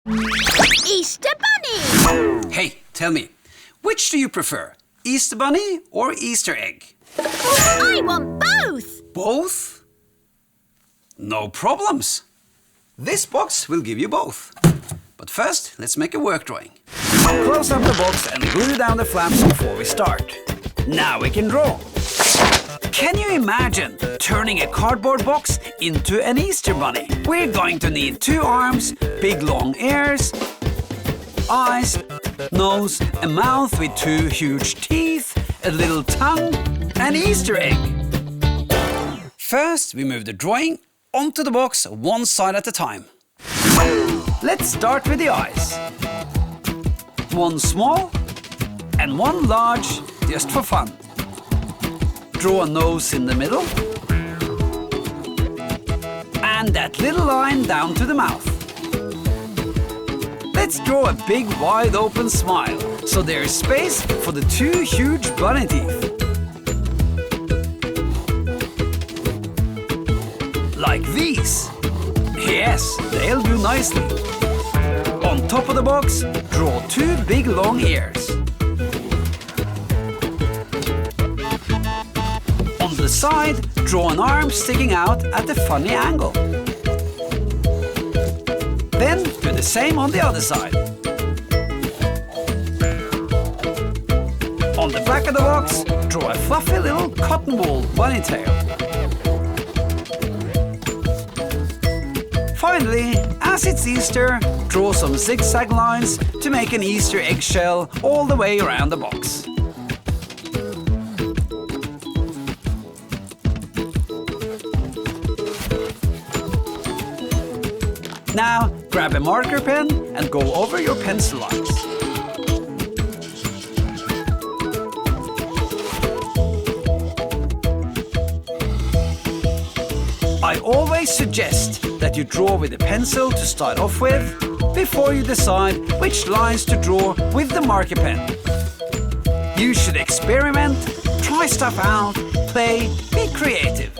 Easter Bunny! Hey, tell me, which do you prefer? Easter Bunny or Easter egg? I want both! Both? No problems. This box will give you both. But first, let's make a work drawing. Close up the box and glue down the flaps before we start. Now we can draw. Can you imagine turning a cardboard box into an Easter bunny? We're going to need 2 arms, big long ears, eyes, nose, a mouth with 2 huge teeth, a little tongue, an Easter egg. First, we move the drawing onto the box one side at a time. Let's start with the eyes. 1 small and 1 large, just for fun. Draw a nose in the middle. And that little line down to the mouth. Let's draw a big wide open smile, so there is space for the 2 huge bunny teeth. Like these. Yes, they'll do nicely. On top of the box, draw 2 big long ears. On the side, draw an arm sticking out at a funny angle. Then do the same on the other side. On the back of the box, draw a fluffy little cotton wool bunny tail. Finally, as it's Easter, draw some zigzag lines to make an Easter egg shell all the way around the box. Now, grab a marker pen and go over your pencil lines. I always suggest that you draw with a pencil to start off with, before you decide which lines to draw with the marker pen. You should experiment, try stuff out, play, be creative.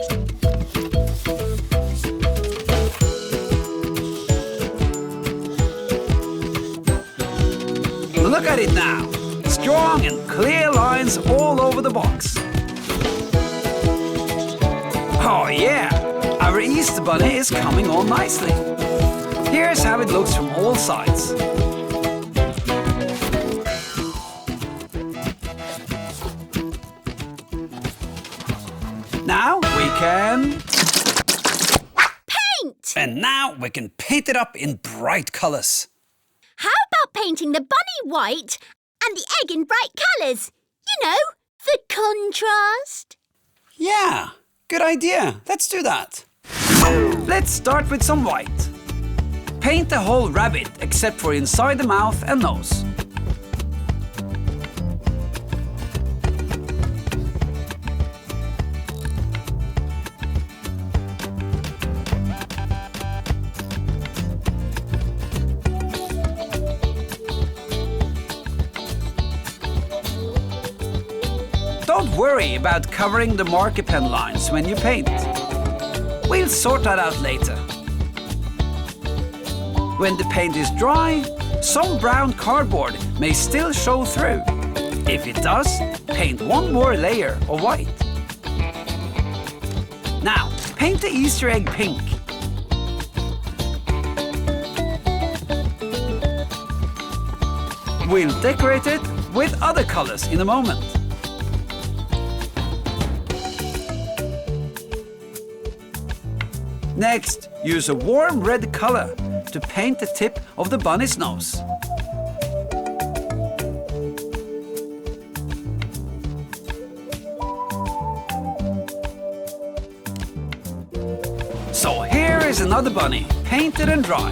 Look at it now, strong and clear lines all over the box. Oh yeah! Our Easter bunny is coming on nicely. Here's how it looks from all sides. Now we can... Paint! And now we can paint it up in bright colors. How about painting the bunny white and the egg in bright colours? You know, the contrast. Yeah, good idea. Let's do that. Let's start with some white. Paint the whole rabbit except for inside the mouth and nose. Don't worry about covering the marker pen lines when you paint. We'll sort that out later. When the paint is dry, some brown cardboard may still show through. If it does, paint 1 more layer of white. Now, paint the Easter egg pink. We'll decorate it with other colors in a moment. Next, use a warm red color to paint the tip of the bunny's nose. So here is another bunny, painted and dry.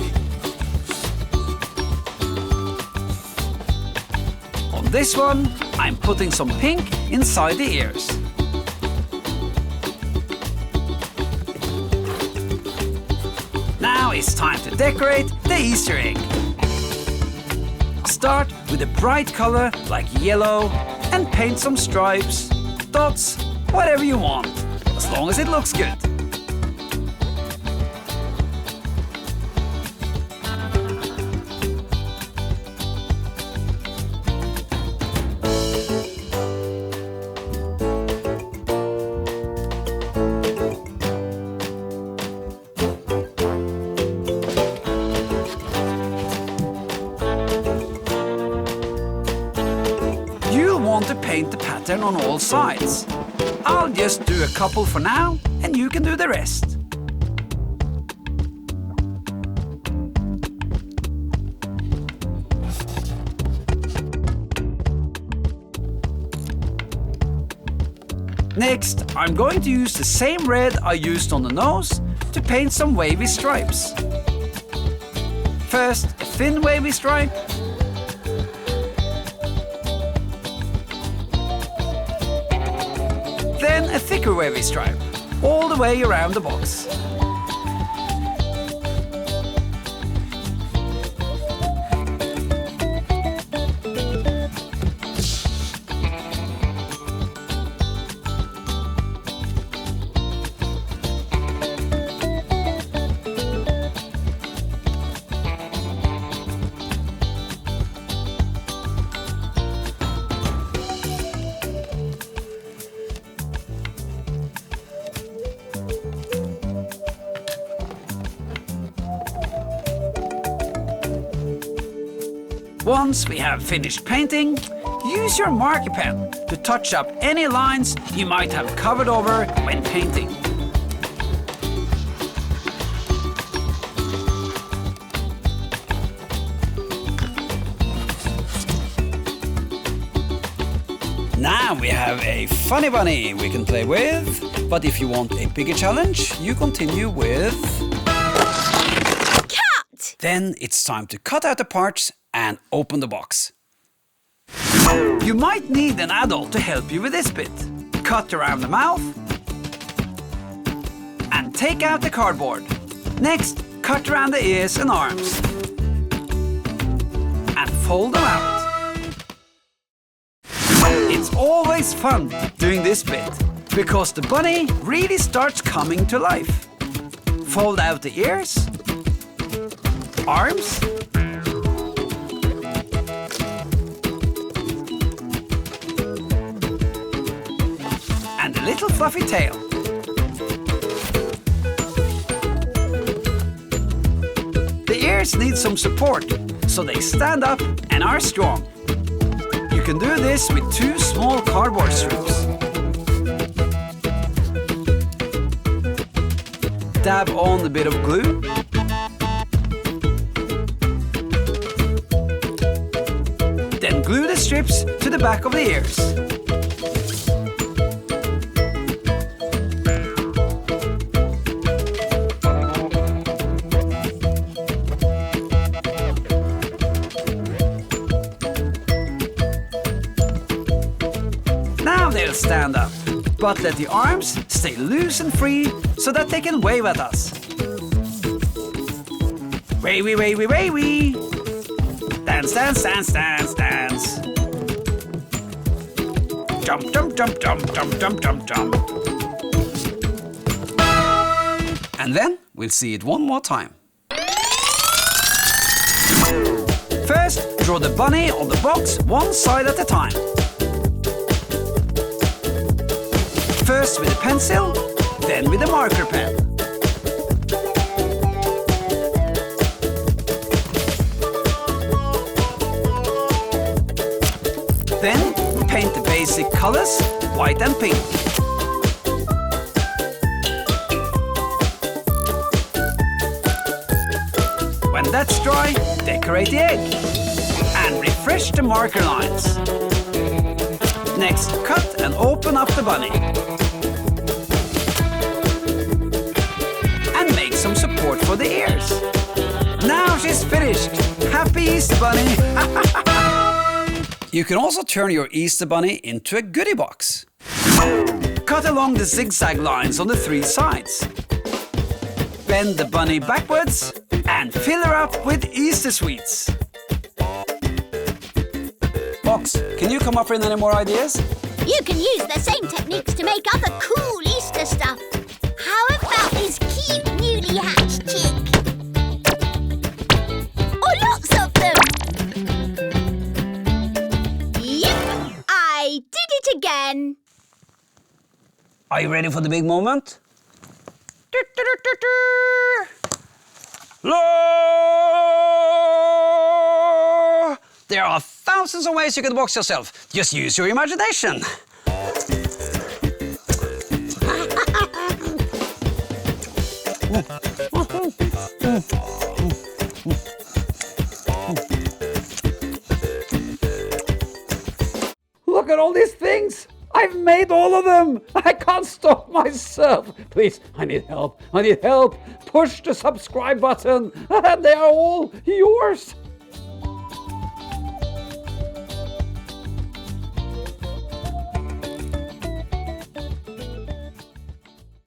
On this one, I'm putting some pink inside the ears. Now it's time to decorate the Easter egg. Start with a bright color like yellow and paint some stripes, dots, whatever you want, as long as it looks good. pattern on all sides. I'll just do a couple for now, and you can do the rest. Next, I'm going to use the same red I used on the nose to paint some wavy stripes. First, a thin wavy stripe. Then a thicker wavy stripe, all the way around the box. Once we have finished painting, use your marker pen to touch up any lines you might have covered over when painting. Now we have a funny bunny we can play with, but if you want a bigger challenge, you continue with... Cut! Then it's time to cut out the parts and open the box. You might need an adult to help you with this bit. Cut around the mouth and take out the cardboard. Next, cut around the ears and arms and fold them out. It's always fun doing this bit because the bunny really starts coming to life. Fold out the ears, arms, and a little fluffy tail. The ears need some support, so they stand up and are strong. You can do this with 2 small cardboard strips. Dab on a bit of glue. Then glue the strips to the back of the ears. Now they'll stand up, but let the arms stay loose and free so that they can wave at us. Wavy, wavy, wavy! Dance, dance, dance, dance, dance. Jump, jump, jump, jump, jump, jump, jump, jump. And then we'll see it one more time. First, draw the bunny on the box one side at a time. First with a pencil, then with a marker pen. Then paint the basic colors, white and pink. When that's dry, decorate the egg and refresh the marker lines. Next, cut and open up the bunny. And make some support for the ears. Now she's finished. Happy Easter Bunny! You can also turn your Easter Bunny into a goodie box. Cut along the zigzag lines on the 3 sides. Bend the bunny backwards and fill her up with Easter sweets. Box, can you come up with any more ideas? You can use the same techniques to make other cool Easter stuff. How about this cute newly hatched chick? Or lots of them. Yep, I did it again. Are you ready for the big moment? There are thousands of ways you can box yourself. Just use your imagination. Look at all these things! I've made all of them! I can't stop myself! Please, I need help! I need help! Push the subscribe button! They are all yours!